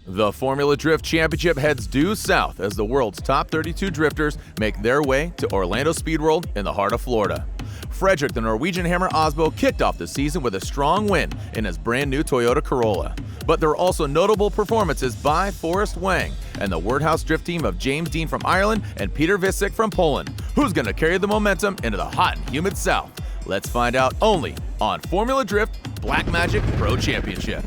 The Formula Drift Championship heads due south as the world's top 32 drifters make their way to Orlando Speed World in the heart of Florida. Fredrik the Norwegian Hammer Osbo kicked off the season with a strong win in his brand new Toyota Corolla. But there were also notable performances by Forrest Wang and the Wordhouse Drift team of James Dean from Ireland and Peter Visik from Poland. Who's going to carry the momentum into the hot and humid south? Let's find out only on Formula Drift Blackmagic Pro Championship.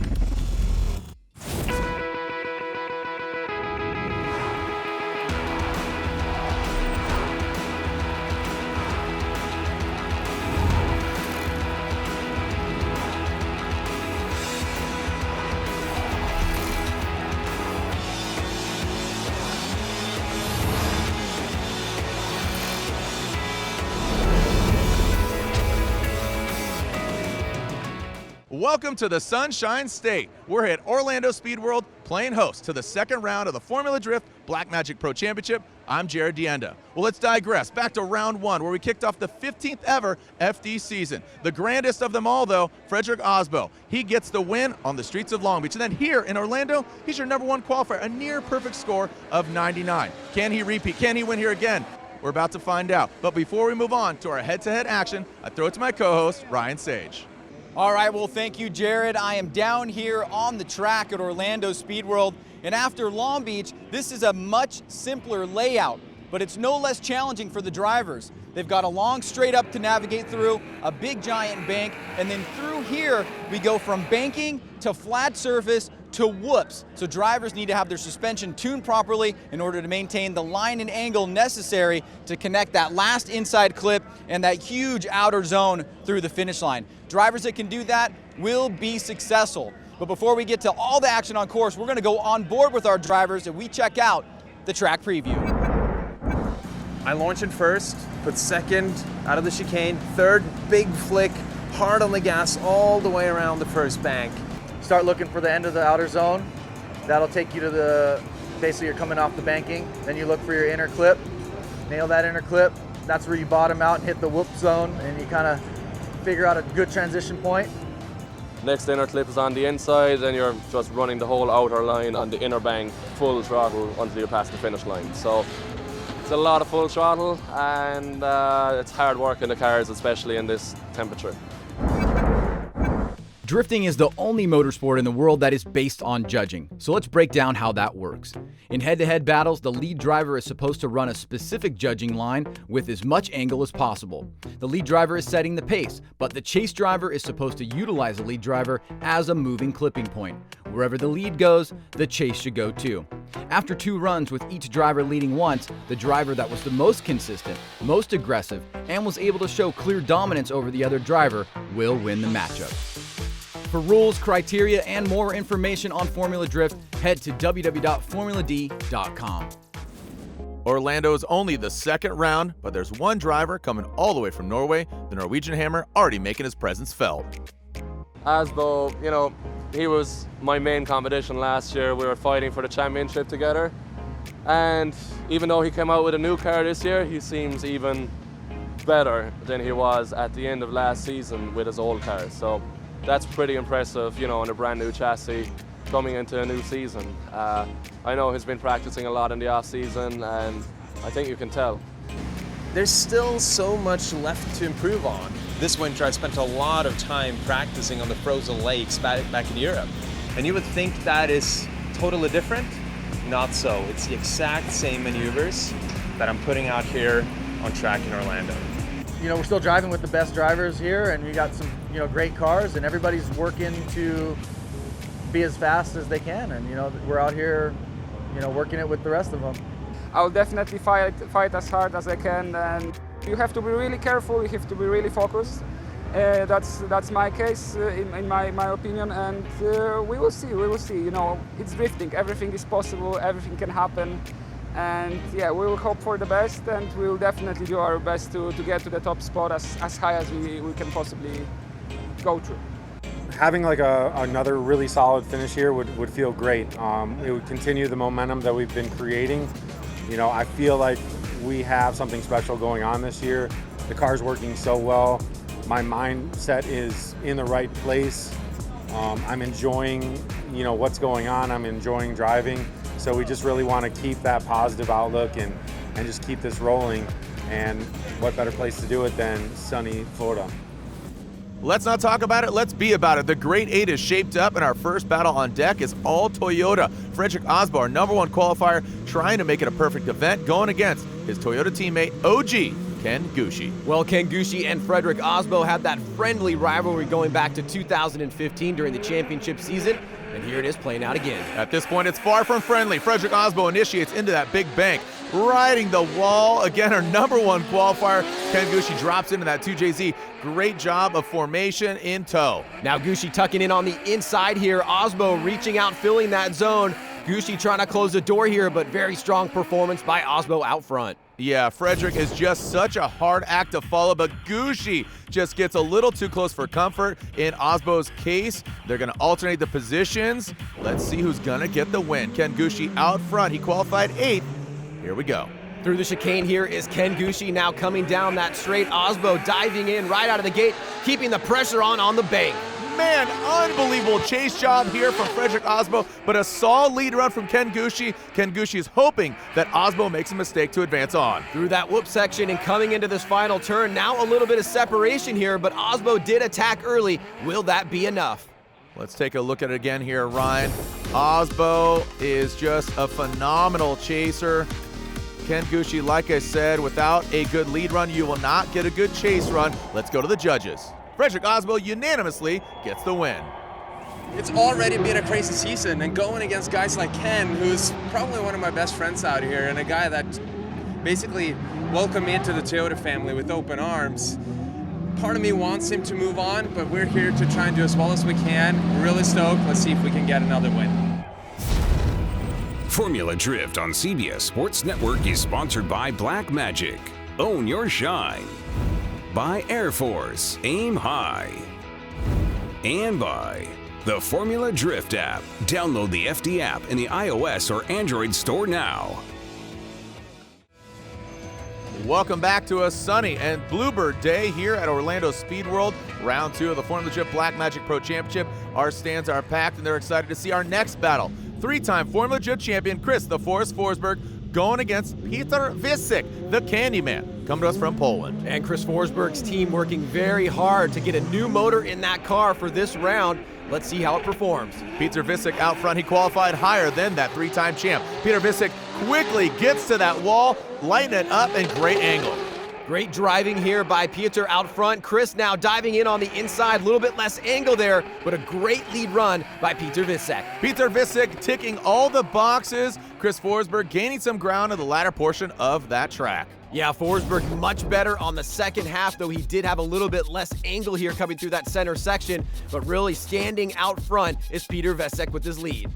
Welcome to the Sunshine State. We're at Orlando Speed World playing host to the second round of the Formula Drift Blackmagic Pro Championship. I'm Jared Dienda. Well, let's digress back to round one where we kicked off the 15th ever FD season. The grandest of them all, though, Fredrik Osbo. He gets the win on the streets of Long Beach. And then here in Orlando, he's your number one qualifier, a near perfect score of 99. Can he repeat? Can he win here again? We're about to find out. But before we move on to our head-to-head action, I throw it to my co-host, Ryan Sage. All right, well, thank you, Jared. I am down here on the track at Orlando Speed World, and after Long Beach, this is a much simpler layout, but it's no less challenging for the drivers. They've got a long straight up to navigate through, a big giant bank, and then through here, we go from banking to flat surface to whoops. So drivers need to have their suspension tuned properly in order to maintain the line and angle necessary to connect that last inside clip and that huge outer zone through the finish line. Drivers that can do that will be successful. But before we get to all the action on course, we're gonna go on board with our drivers and we check out the track preview. I launch in first, put second out of the chicane, third, big flick, hard on the gas all the way around the first bank. Start looking for the end of the outer zone. That'll take you to basically you're coming off the banking. Then you look for your inner clip, nail that inner clip. That's where you bottom out and hit the whoop zone and you kind of figure out a good transition point. Next inner clip is on the inside and you're just running the whole outer line on the inner bank, full throttle until you pass the finish line. So it's a lot of full throttle and it's hard work in the cars, especially in this temperature. Drifting is the only motorsport in the world that is based on judging, so let's break down how that works. In head-to-head battles, the lead driver is supposed to run a specific judging line with as much angle as possible. The lead driver is setting the pace, but the chase driver is supposed to utilize the lead driver as a moving clipping point. Wherever the lead goes, the chase should go too. After 2 runs with each driver leading once, the driver that was the most consistent, most aggressive, and was able to show clear dominance over the other driver will win the matchup. For rules, criteria, and more information on Formula Drift, head to www.formulad.com. Orlando is only the second round, but there's one driver coming all the way from Norway, the Norwegian Hammer, already making his presence felt. Osbo, he was my main competition last year. We were fighting for the championship together. And even though he came out with a new car this year, he seems even better than he was at the end of last season with his old car. So that's pretty impressive, on a brand new chassis coming into a new season. I know he's been practicing a lot in the off season and I think you can tell. There's still so much left to improve on. This winter I spent a lot of time practicing on the frozen lakes back in Europe. And you would think that is totally different. Not so. It's the exact same maneuvers that I'm putting out here on track in Orlando. We're still driving with the best drivers here and we got some, great cars and everybody's working to be as fast as they can. And, we're out here, working it with the rest of them. I'll definitely fight as hard as I can, and you have to be really careful, you have to be really focused. That's my case, in my opinion, and we will see. It's drifting, everything is possible, everything can happen. And yeah, we will hope for the best and we will definitely do our best to get to the top spot as high as we can possibly go to. Having another really solid finish here would feel great. It would continue the momentum that we've been creating. I feel like we have something special going on this year. The car's working so well. My mindset is in the right place. I'm enjoying, what's going on. I'm enjoying driving. So we just really want to keep that positive outlook and just keep this rolling. And what better place to do it than sunny Florida? Let's not talk about it, let's be about it. The Great 8 is shaped up, and our first battle on deck is all Toyota. Frederick Osbo, our #1 qualifier, trying to make it a perfect event, going against his Toyota teammate, OG Ken Gushi. Well, Ken Gushi and Frederick Osbo had that friendly rivalry going back to 2015 during the championship season, and here it is playing out again. At this point, it's far from friendly. Frederick Osbo initiates into that big bank, riding the wall. Again, our #1 qualifier, Ken Gushi, drops into that 2JZ. Great job of formation in tow. Now Gushi tucking in on the inside here. Osbo reaching out, filling that zone. Gushi trying to close the door here, but very strong performance by Osbo out front. Yeah, Frederick is just such a hard act to follow, but Gushi just gets a little too close for comfort. In Osbo's case, they're going to alternate the positions. Let's see who's going to get the win. Ken Gushi out front. He qualified 8th. Here we go. Through the chicane here is Ken Gushi, now coming down that straight. Osbo diving in right out of the gate, keeping the pressure on the bank. Man, unbelievable chase job here from Frederick Osbo, but a solid lead run from Ken Gushi. Ken Gushi is hoping that Osbo makes a mistake to advance on. Through that whoop section and coming into this final turn, now a little bit of separation here, but Osbo did attack early. Will that be enough? Let's take a look at it again here, Ryan. Osbo is just a phenomenal chaser. Ken Gushi, like I said, without a good lead run, you will not get a good chase run. Let's go to the judges. Frederick Osbo unanimously gets the win. It's already been a crazy season, and going against guys like Ken, who's probably one of my best friends out here, and a guy that basically welcomed me into the Toyota family with open arms. Part of me wants him to move on, but we're here to try and do as well as we can. We're really stoked. Let's see if we can get another win. Formula Drift on CBS Sports Network is sponsored by Black Magic. Own your shine. By Air Force, aim high. And by the Formula Drift app. Download the FD app in the iOS or Android store now. Welcome back to a sunny and bluebird day here at Orlando Speed World. Round 2 of the Formula Drift Black Magic Pro Championship. Our stands are packed, and they're excited to see our next battle. 3-time Formula Drift champion Chris "The Forest" Forsberg going against Peter Visik, the Candyman, coming to us from Poland. And Chris Forsberg's team working very hard to get a new motor in that car for this round. Let's see how it performs. Peter Visik out front. He qualified higher than that 3-time champ. Peter Visik quickly gets to that wall, lighting it up, and great angle. Great driving here by Peter out front. Chris now diving in on the inside, a little bit less angle there, but a great lead run by Peter Visik. Peter Visik ticking all the boxes. Chris Forsberg gaining some ground in the latter portion of that track. Yeah, Forsberg much better on the second half, though he did have a little bit less angle here coming through that center section, but really standing out front is Peter Visik with his lead.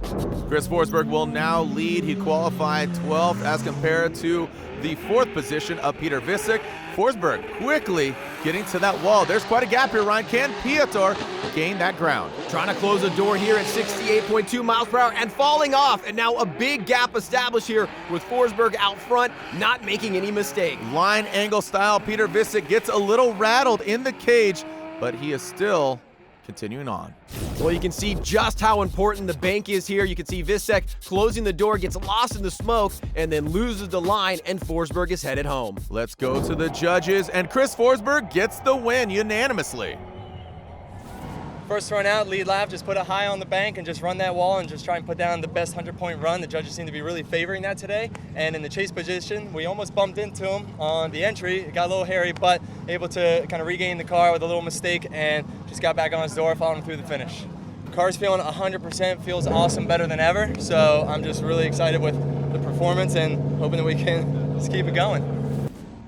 Chris Forsberg will now lead. He qualified 12th as compared to the 4th position of Peter Visik. Forsberg quickly getting to that wall. There's quite a gap here, Ryan. Can Piotr gain that ground? Trying to close the door here at 68.2 miles per hour and falling off. And now a big gap established here with Forsberg out front, not making any mistake. Line angle style. Peter Visik gets a little rattled in the cage, but he is still continuing on. Well, you can see just how important the bank is here. You can see Visek closing the door, gets lost in the smoke, and then loses the line, and Forsberg is headed home. Let's go to the judges, and Chris Forsberg gets the win unanimously. First run out, lead lap, just put it high on the bank and just run that wall and just try and put down the best 100-point run. The judges seem to be really favoring that today. And in the chase position, we almost bumped into him on the entry. It got a little hairy, but able to kind of regain the car with a little mistake and just got back on his door, following him through the finish. Car's feeling 100%, feels awesome, better than ever. So I'm just really excited with the performance and hoping that we can just keep it going.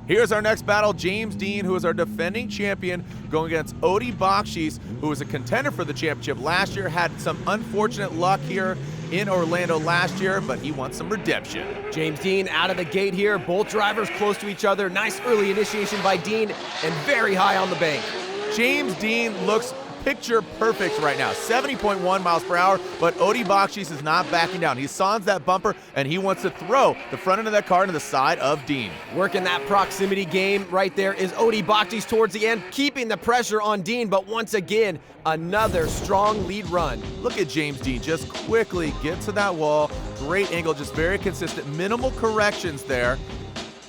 Here's our next battle. James Dean, who is our defending champion, going against Odi Bakshis, who was a contender for the championship last year, had some unfortunate luck here in Orlando last year, but he wants some redemption. James Dean out of the gate here, both drivers close to each other. Nice early initiation by Dean and very high on the bank. James Dean looks picture perfect right now. 70.1 miles per hour, but Odi Bakshis is not backing down. He sawns that bumper, and he wants to throw the front end of that car into the side of Dean. Working that proximity game right there is Odi Bakshis towards the end, keeping the pressure on Dean, but once again, another strong lead run. Look at James Dean just quickly get to that wall. Great angle, just very consistent, minimal corrections there.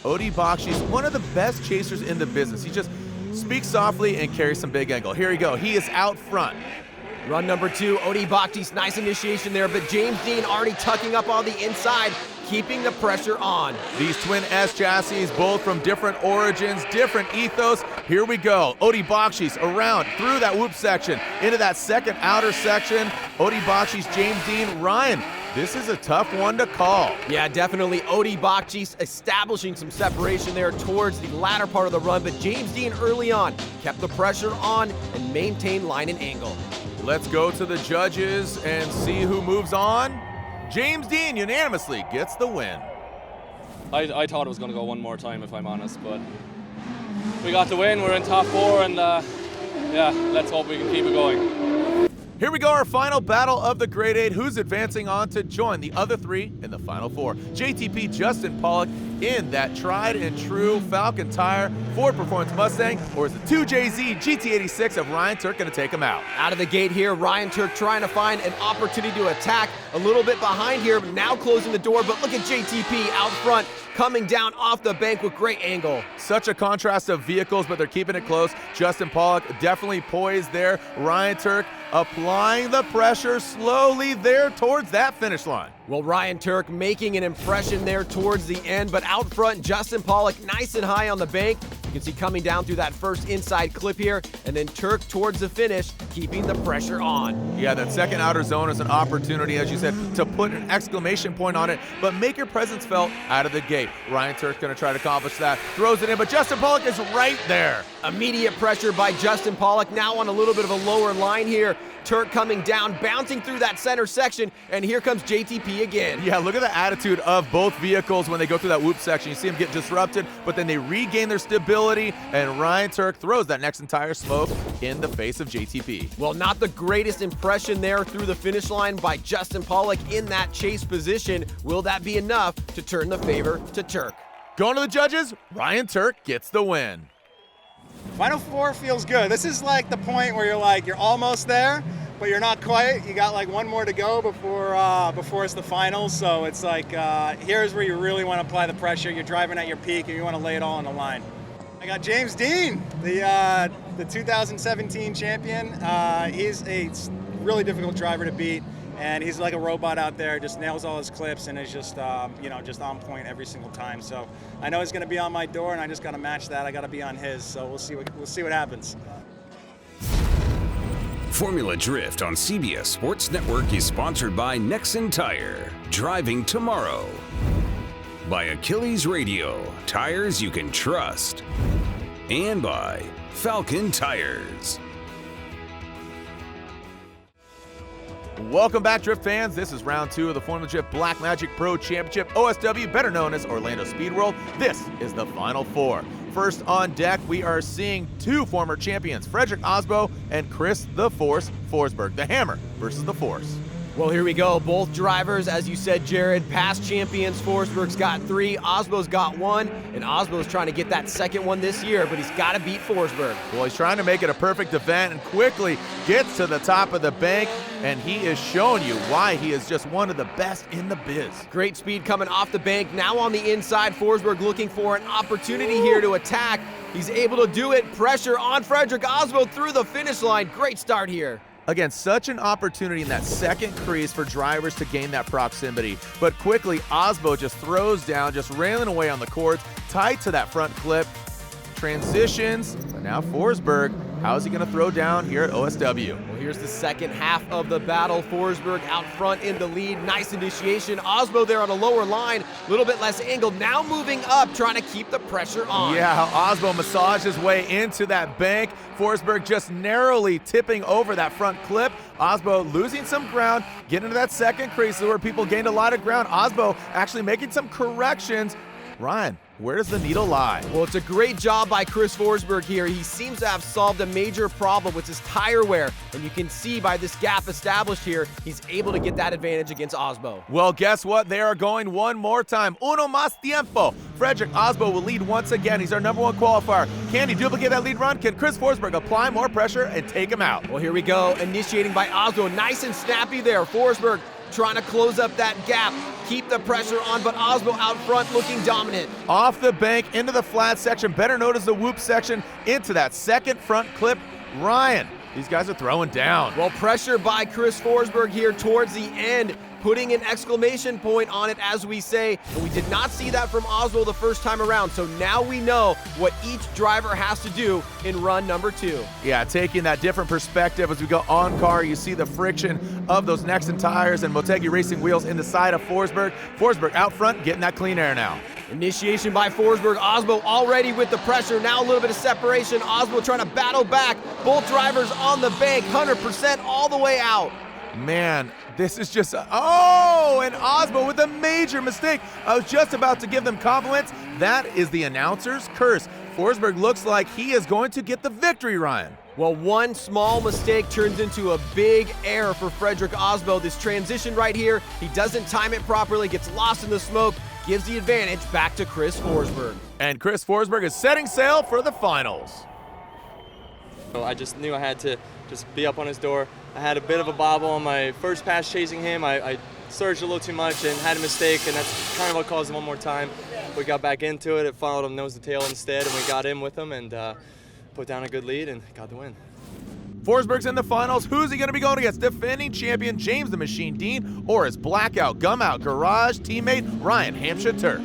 Odi Bakshis, one of the best chasers in the business. He just speaks softly and carries some big angle. Here we go, he is out front. Run number 2, Odi Bakshis, nice initiation there, but James Dean already tucking up on the inside, keeping the pressure on. These twin S chassis, both from different origins, different ethos. Here we go. Odi Bakshis around through that whoop section, into that second outer section. Odi Bakshis, James Dean, Ryan. This is a tough one to call. Yeah, definitely Odi Bakshis establishing some separation there towards the latter part of the run, but James Dean early on kept the pressure on and maintained line and angle. Let's go to the judges and see who moves on. James Dean unanimously gets the win. I thought it was going to go one more time, if I'm honest, but we got the win. We're in top 4, and yeah, let's hope we can keep it going. Here we go, our final battle of the Grade 8. Who's advancing on to join the other 3 in the Final 4? JTP Justin Pollock in that tried and true Falcon tire Ford Performance Mustang, or is the 2JZ GT86 of Ryan Turk going to take him out? Out of the gate here, Ryan Turk trying to find an opportunity to attack. A little bit behind here, but now closing the door, but look at JTP out front, coming down off the bank with great angle. Such a contrast of vehicles, but they're keeping it close. Justin Pollock definitely poised there. Ryan Turk applying the pressure slowly there towards that finish line. Well, Ryan Turk making an impression there towards the end, but out front, Justin Pollock nice and high on the bank. You can see coming down through that first inside clip here, and then Turk towards the finish, keeping the pressure on. Yeah, that second outer zone is an opportunity, as you said, to put an exclamation point on it, but make your presence felt out of the gate. Ryan Turk going to try to accomplish that. Throws it in, but Justin Pollock is right there. Immediate pressure by Justin Pollock, now on a little bit of a lower line here. Turk coming down, bouncing through that center section, and here comes JTP again. Yeah, look at the attitude of both vehicles when they go through that whoop section. You see them get disrupted, but then they regain their stability, and Ryan Turk throws that next entire smoke in the face of JTP. Well, not the greatest impression there through the finish line by Justin Pollock in that chase position. Will that be enough to turn the favor to Turk? Going to the judges, Ryan Turk gets the win. Final 4 feels good. This is like the point where you're almost there, but you're not quite. You got like one more to go before it's the finals. So it's like here's where you really want to apply the pressure. You're driving at your peak and you want to lay it all on the line. I got James Dean, the 2017 champion. He's a really difficult driver to beat, and he's like a robot out there. Just nails all his clips and is just just on point every single time. So I know he's going to be on my door, and I just got to match that. I got to be on his. So we'll see what happens. Formula Drift on CBS Sports Network is sponsored by Nexen Tire, driving tomorrow. By Achilles Radio, tires you can trust. And by Falcon Tires. Welcome back, Drift fans. This is round 2 of the Formula Drift Black Magic Pro Championship, OSW, better known as Orlando Speed World. This is the Final 4. First on deck, we are seeing 2 former champions, Frederick Osbo and Chris the Force Forsberg. The Hammer versus the Force. Well, here we go. Both drivers, as you said, Jared, past champions. Forsberg's got 3, Osbo's got 1, and Osbo's trying to get that second one this year, but he's got to beat Forsberg. Well, he's trying to make it a perfect event and quickly gets to the top of the bank, and he is showing you why he is just one of the best in the biz. Great speed coming off the bank. Now on the inside, Forsberg looking for an opportunity here to attack. He's able to do it. Pressure on Frederick Osbo through the finish line. Great start here. Again, such an opportunity in that second crease for drivers to gain that proximity. But quickly, Osbo just throws down, just railing away on the cords, tight to that front clip, transitions, but now Forsberg, how is he going to throw down here at OSW? Well, here's the second half of the battle. Forsberg out front in the lead. Nice initiation. Osbo there on a lower line, a little bit less angled. Now moving up, trying to keep the pressure on. Yeah, how Osbo massaged his way into that bank. Forsberg just narrowly tipping over that front clip. Osbo losing some ground, getting into that second crease where people gained a lot of ground. Osbo actually making some corrections. Ryan, where does the needle lie? Well, it's a great job by Chris Forsberg here. He seems to have solved a major problem with his tire wear, and you can see by this gap established here, he's able to get that advantage against Osbo. Well, guess what? They are going one more time. Uno más tiempo. Frederick Osbo will lead once again. He's our number one qualifier. Can he duplicate that lead run? Can Chris Forsberg apply more pressure and take him out? Well, here we go. Initiating by Osbo. Nice and snappy there. Forsberg trying to close up that gap, keep the pressure on, but Osbo out front looking dominant. Off the bank, into the flat section, better known as the whoop section, into that second front clip. Ryan, these guys are throwing down. Well, pressure by Chris Forsberg here towards the end, putting an exclamation point on it, as we say. And we did not see that from Osbo the first time around, so now we know what each driver has to do in run number 2. Yeah, taking that different perspective as we go on car, you see the friction of those Nexen tires and Motegi Racing wheels in the side of Forsberg. Forsberg out front, getting that clean air now. Initiation by Forsberg. Osbo already with the pressure. Now a little bit of separation. Osbo trying to battle back. Both drivers on the bank, 100% all the way out. Man, this is just, oh, and Osbo with a major mistake. I was just about to give them compliments. That is the announcer's curse. Forsberg looks like he is going to get the victory, Ryan. Well, one small mistake turns into a big error for Frederick Osbo. This transition right here, he doesn't time it properly, gets lost in the smoke, gives the advantage back to Chris Forsberg. And Chris Forsberg is setting sail for the finals. I just knew I had to just be up on his door. I had a bit of a bobble on my first pass chasing him. I surged a little too much and had a mistake, and that's kind of what caused him one more time. We got back into it. It followed him nose to tail instead, and we got in with him and put down a good lead and got the win. Forsberg's in the finals. Who's he going to be going against? Defending champion James the Machine Dean or his blackout, gum-out garage teammate Ryan Hampshire Turk?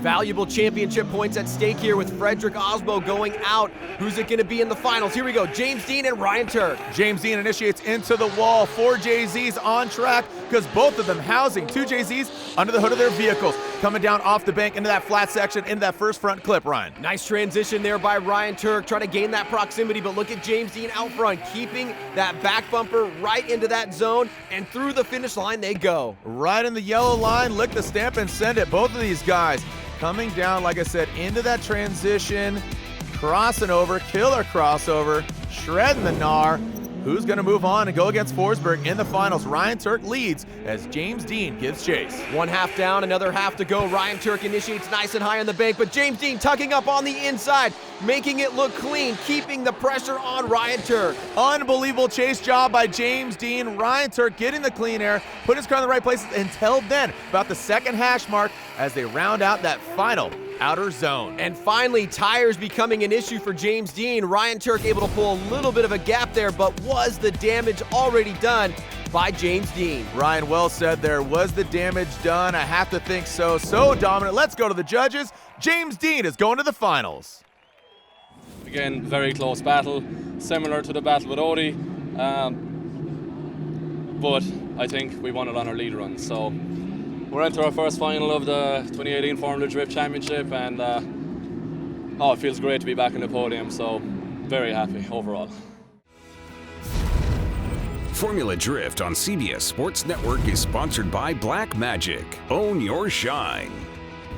Valuable championship points at stake here with Frederick Osbo going out. Who's it going to be in the finals? Here we go, James Dean and Ryan Turk. James Dean initiates into the wall. 4 JZs on track because both of them housing 2 JZs under the hood of their vehicles. Coming down off the bank into that flat section, into that first front clip, Ryan. Nice transition there by Ryan Turk, trying to gain that proximity, but look at James Dean out front, keeping that back bumper right into that zone, and through the finish line they go. Right in the yellow line, lick the stamp and send it. Both of these guys coming down, like I said, into that transition, crossing over, killer crossover, shredding the gnar. Who's going to move on and go against Forsberg in the finals? Ryan Turk leads as James Dean gives chase. One half down, another half to go. Ryan Turk initiates nice and high on the bank, but James Dean tucking up on the inside, making it look clean, keeping the pressure on Ryan Turk. Unbelievable chase job by James Dean. Ryan Turk getting the clean air, put his car in the right places until then, about the second hash mark as they round out that final outer zone. And finally, tires becoming an issue for James Dean. Ryan Turk able to pull a little bit of a gap there, but was the damage already done by James Dean? Ryan, well said there. Was the damage done? I have to think so. So dominant. Let's go to the judges. James Dean is going to the finals. Again, very close battle, similar to the battle with Odie, but I think we won it on our lead run. So we're into our first final of the 2018 Formula Drift Championship, and it feels great to be back in the podium, so very happy overall. Formula Drift on CBS Sports Network is sponsored by Black Magic. Own your shine.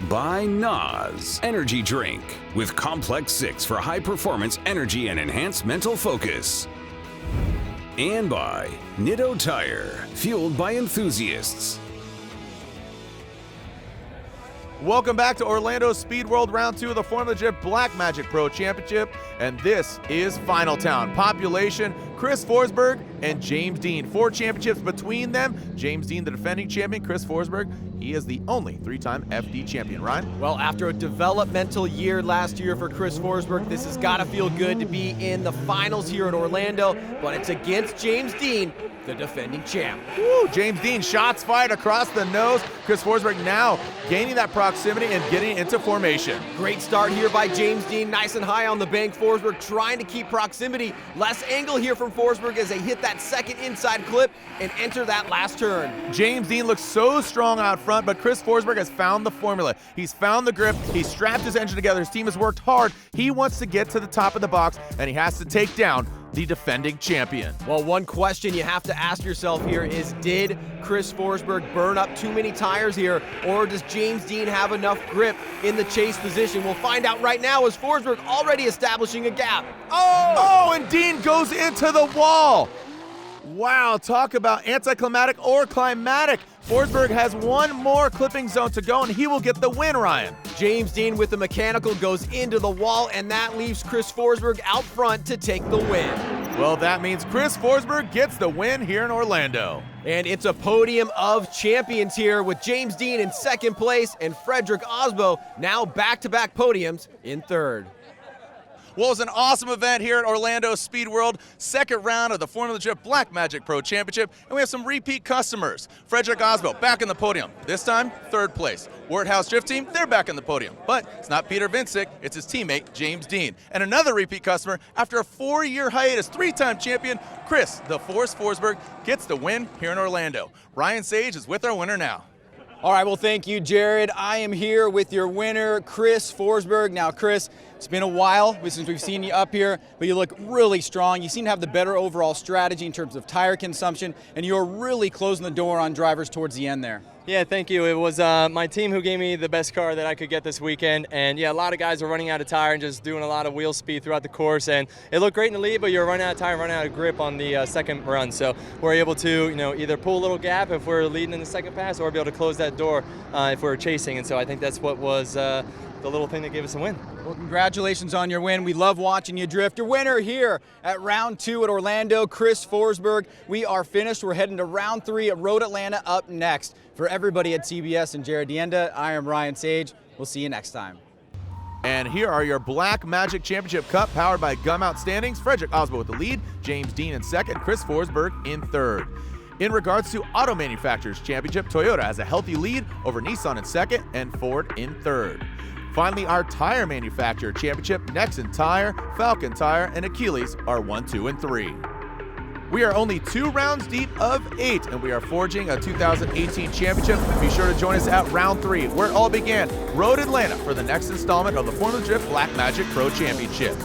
By Nas Energy Drink with Complex 6 for high performance energy and enhanced mental focus. And by Nitto Tire, fueled by enthusiasts. Welcome back to Orlando Speed World Round 2 of the Formula Drift Black Magic Pro Championship, and this is Final Town. Population, Chris Forsberg and James Dean. 4 championships between them. James Dean, the defending champion. Chris Forsberg, he is the only 3-time FD champion. Ryan? Well, after a developmental year last year for Chris Forsberg, this has got to feel good to be in the finals here in Orlando, but it's against James Dean, the defending champ. Woo, James Dean, shots fired across the nose. Chris Forsberg now gaining that proximity and getting into formation. Great start here by James Dean, nice and high on the bank. Forsberg trying to keep proximity. Less angle here from Forsberg as they hit that second inside clip and enter that last turn. James Dean looks so strong out front, but Chris Forsberg has found the formula. He's found the grip, he's strapped his engine together, his team has worked hard. He wants to get to the top of the box, and he has to take down the defending champion. Well, one question you have to ask yourself here is, did Chris Forsberg burn up too many tires here, or does James Dean have enough grip in the chase position? We'll find out right now as Forsberg already establishing a gap. Oh, and Dean goes into the wall. Wow, talk about anticlimactic or climatic. Forsberg has one more clipping zone to go, and he will get the win, Ryan. James Dean with the mechanical goes into the wall, and that leaves Chris Forsberg out front to take the win. Well, that means Chris Forsberg gets the win here in Orlando. And it's a podium of champions here with James Dean in second place and Frederick Osbo now back-to-back podiums in third. Well, it's an awesome event here at Orlando Speed World, second round of the Formula Drift Black Magic Pro Championship, and we have some repeat customers. Frederick Osbo back in the podium, this time third place. Wardhouse Drift Team, they're back in the podium, but it's not Peter Vincic, it's his teammate James Dean. And another repeat customer, after a 4-year hiatus, 3-time champion, Chris "The Force" Forsberg gets the win here in Orlando. Ryan Sage is with our winner now. All right, well, thank you, Jared. I am here with your winner, Chris Forsberg. Now, Chris, it's been a while since we've seen you up here, but you look really strong. You seem to have the better overall strategy in terms of tire consumption, and you're really closing the door on drivers towards the end there. Yeah, thank you. It was my team who gave me the best car that I could get this weekend. And yeah, a lot of guys were running out of tire and just doing a lot of wheel speed throughout the course. And it looked great in the lead, but you're running out of tire, running out of grip on the second run. So we're able to, either pull a little gap if we're leading in the second pass, or be able to close that door if we're chasing. And so I think that's what was the little thing that gave us a win. Well, congratulations on your win. We love watching you drift. Your winner here at round 2 at Orlando, Chris Forsberg. We are finished. We're heading to round 3 at Road Atlanta up next. For everybody at CBS and Jared Dienda, I am Ryan Sage. We'll see you next time. And here are your Black Magic Championship Cup powered by Gumout standings. Frederick Osbo with the lead, James Dean in second, Chris Forsberg in third. In regards to Auto Manufacturers Championship, Toyota has a healthy lead over Nissan in second and Ford in third. Finally, our Tire Manufacturer Championship, Nexen Tire, Falcon Tire, and Achilles are 1, 2, and 3. We are only 2 rounds deep of 8, and we are forging a 2018 championship. Be sure to join us at round 3, where it all began, Road Atlanta, for the next installment of the Formula Drift Black Magic Pro Championship.